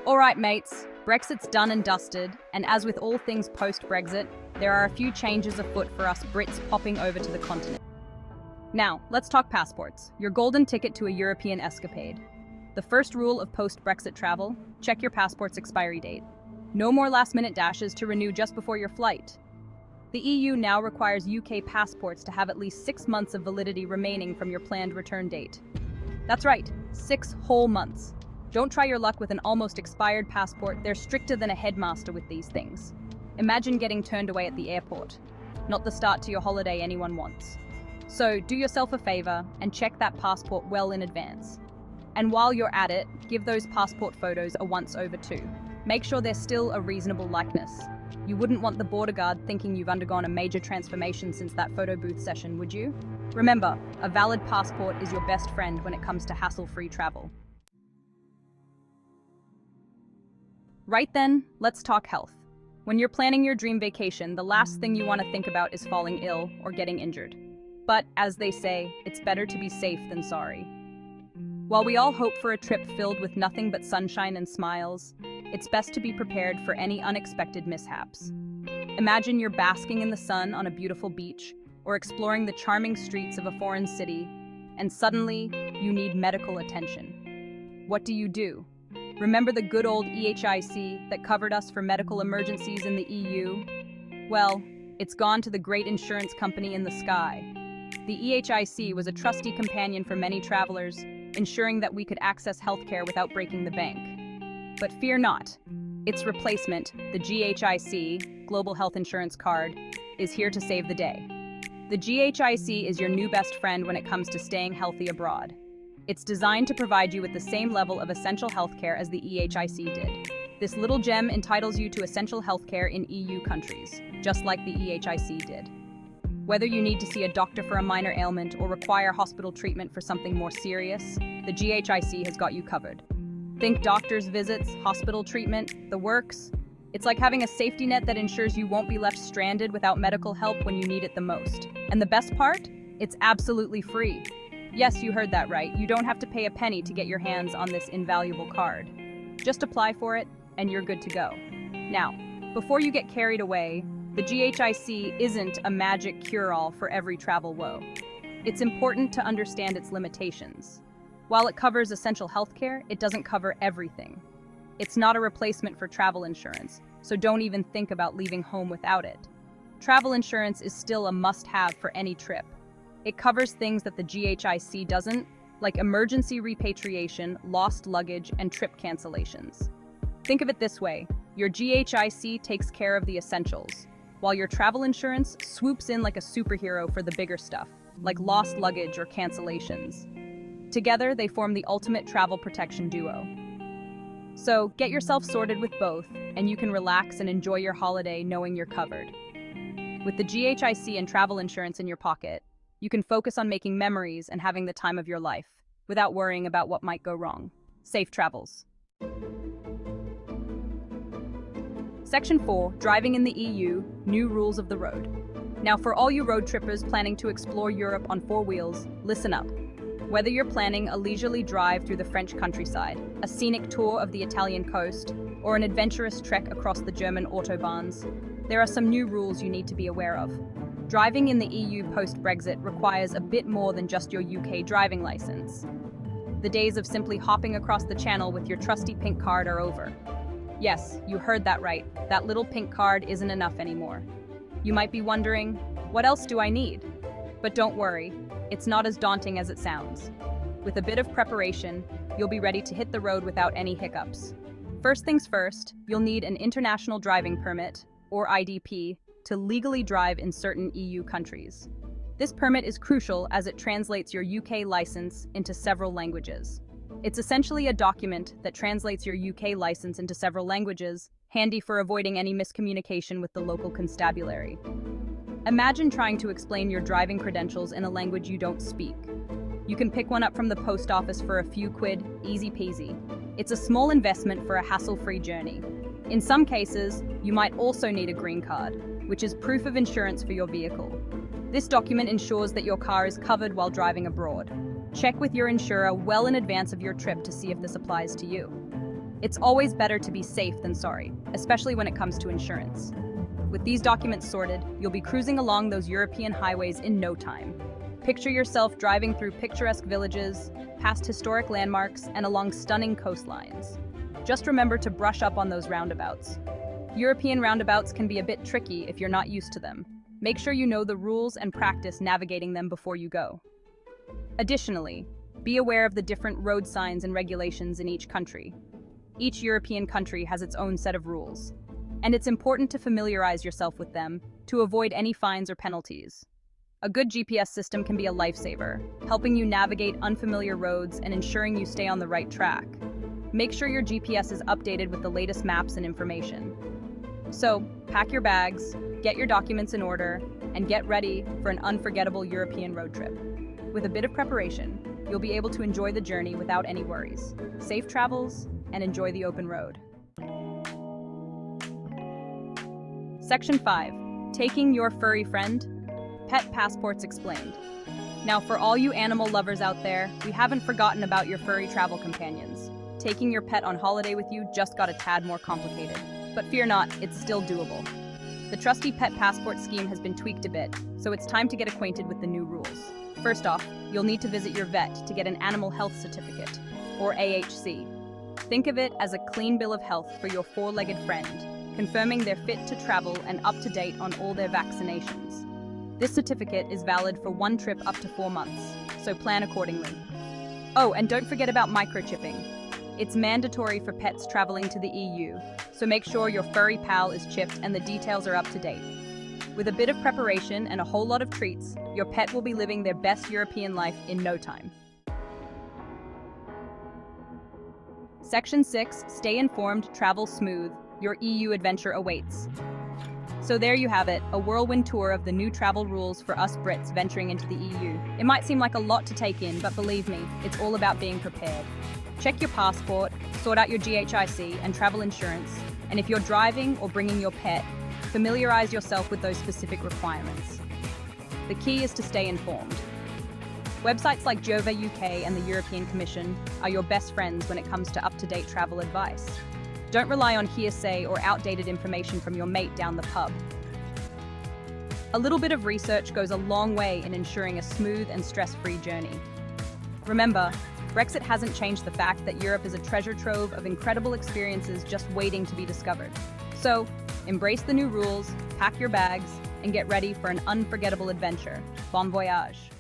All right, mates, Brexit's done and dusted, and as with all things post-Brexit, there are a few changes afoot for us Brits popping over to the continent. Now, let's talk passports, your golden ticket to a European escapade. The first rule of post-Brexit travel, check your passport's expiry date. No more last-minute dashes to renew just before your flight. The EU now requires UK passports to have at least 6 months of validity remaining from your planned return date. That's right, 6 whole months. Don't try your luck with an almost expired passport. They're stricter than a headmaster with these things. Imagine getting turned away at the airport. Not the start to your holiday anyone wants. So do yourself a favor and check that passport well in advance. And while you're at it, give those passport photos a once-over too. Make sure they're still a reasonable likeness. You wouldn't want the border guard thinking you've undergone a major transformation since that photo booth session, would you? Remember, a valid passport is your best friend when it comes to hassle-free travel. Right then, let's talk health. When you're planning your dream vacation, the last thing you want to think about is falling ill or getting injured. But as they say, it's better to be safe than sorry. While we all hope for a trip filled with nothing but sunshine and smiles, it's best to be prepared for any unexpected mishaps. Imagine you're basking in the sun on a beautiful beach or exploring the charming streets of a foreign city, and suddenly you need medical attention. What do? Remember the good old EHIC that covered us for medical emergencies in the EU? Well, it's gone to the great insurance company in the sky. The EHIC was a trusty companion for many travelers, ensuring that we could access healthcare without breaking the bank. But fear not. Its replacement, the GHIC, Global Health Insurance Card, is here to save the day. The GHIC is your new best friend when it comes to staying healthy abroad. It's designed to provide you with the same level of essential healthcare as the EHIC did. This little gem entitles you to essential healthcare in EU countries, just like the EHIC did. Whether you need to see a doctor for a minor ailment or require hospital treatment for something more serious, the GHIC has got you covered. Think doctor's visits, hospital treatment, the works. It's like having a safety net that ensures you won't be left stranded without medical help when you need it the most. And the best part? It's absolutely free. Yes, you heard that right. You don't have to pay a penny to get your hands on this invaluable card. Just apply for it, and you're good to go. Now, before you get carried away, the GHIC isn't a magic cure-all for every travel woe. It's important to understand its limitations. While it covers essential healthcare, it doesn't cover everything. It's not a replacement for travel insurance, so don't even think about leaving home without it. Travel insurance is still a must-have for any trip. It covers things that the GHIC doesn't, like emergency repatriation, lost luggage, and trip cancellations. Think of it this way, your GHIC takes care of the essentials, while your travel insurance swoops in like a superhero for the bigger stuff, like lost luggage or cancellations. Together, they form the ultimate travel protection duo. So, get yourself sorted with both, and you can relax and enjoy your holiday knowing you're covered. With the GHIC and travel insurance in your pocket, you can focus on making memories and having the time of your life, without worrying about what might go wrong. Safe travels. Section 4, Driving in the EU, New Rules of the Road. Now for all you road trippers planning to explore Europe on 4 wheels, listen up. Whether you're planning a leisurely drive through the French countryside, a scenic tour of the Italian coast, or an adventurous trek across the German autobahns, there are some new rules you need to be aware of. Driving in the EU post-Brexit requires a bit more than just your UK driving license. The days of simply hopping across the channel with your trusty pink card are over. Yes, you heard that right. That little pink card isn't enough anymore. You might be wondering, what else do I need? But don't worry, it's not as daunting as it sounds. With a bit of preparation, you'll be ready to hit the road without any hiccups. First things first, you'll need an international driving permit, or IDP, to legally drive in certain EU countries. This permit is crucial as it translates your UK license into several languages. It's essentially a document that translates your UK license into several languages, handy for avoiding any miscommunication with the local constabulary. Imagine trying to explain your driving credentials in a language you don't speak. You can pick one up from the post office for a few quid, easy peasy. It's a small investment for a hassle-free journey. In some cases, you might also need a green card, which is proof of insurance for your vehicle. This document ensures that your car is covered while driving abroad. Check with your insurer well in advance of your trip to see if this applies to you. It's always better to be safe than sorry, especially when it comes to insurance. With these documents sorted, you'll be cruising along those European highways in no time. Picture yourself driving through picturesque villages, past historic landmarks, and along stunning coastlines. Just remember to brush up on those roundabouts. European roundabouts can be a bit tricky if you're not used to them. Make sure you know the rules and practice navigating them before you go. Additionally, be aware of the different road signs and regulations in each country. Each European country has its own set of rules, and it's important to familiarize yourself with them to avoid any fines or penalties. A good GPS system can be a lifesaver, helping you navigate unfamiliar roads and ensuring you stay on the right track. Make sure your GPS is updated with the latest maps and information. So, pack your bags, get your documents in order, and get ready for an unforgettable European road trip. With a bit of preparation, you'll be able to enjoy the journey without any worries. Safe travels, and enjoy the open road. Section 5. Taking your furry friend. Pet passports explained. Now, for all you animal lovers out there, we haven't forgotten about your furry travel companions. Taking your pet on holiday with you just got a tad more complicated. But fear not, it's still doable. The trusty pet passport scheme has been tweaked a bit, so it's time to get acquainted with the new rules. First off, you'll need to visit your vet to get an animal health certificate, or AHC. Think of it as a clean bill of health for your four-legged friend, confirming they're fit to travel and up to date on all their vaccinations. This certificate is valid for one trip up to 4 months, so plan accordingly. Oh, and don't forget about microchipping. It's mandatory for pets traveling to the EU, so make sure your furry pal is chipped and the details are up to date. With a bit of preparation and a whole lot of treats, your pet will be living their best European life in no time. Section 6, Stay informed, travel smooth. Your EU adventure awaits. So there you have it, a whirlwind tour of the new travel rules for us Brits venturing into the EU. It might seem like a lot to take in, but believe me, it's all about being prepared. Check your passport, sort out your GHIC and travel insurance, and if you're driving or bringing your pet, familiarize yourself with those specific requirements. The key is to stay informed. Websites like GHIC and the European Commission are your best friends when it comes to up-to-date travel advice. Don't rely on hearsay or outdated information from your mate down the pub. A little bit of research goes a long way in ensuring a smooth and stress-free journey. Remember, Brexit hasn't changed the fact that Europe is a treasure trove of incredible experiences just waiting to be discovered. So, embrace the new rules, pack your bags, and get ready for an unforgettable adventure. Bon voyage!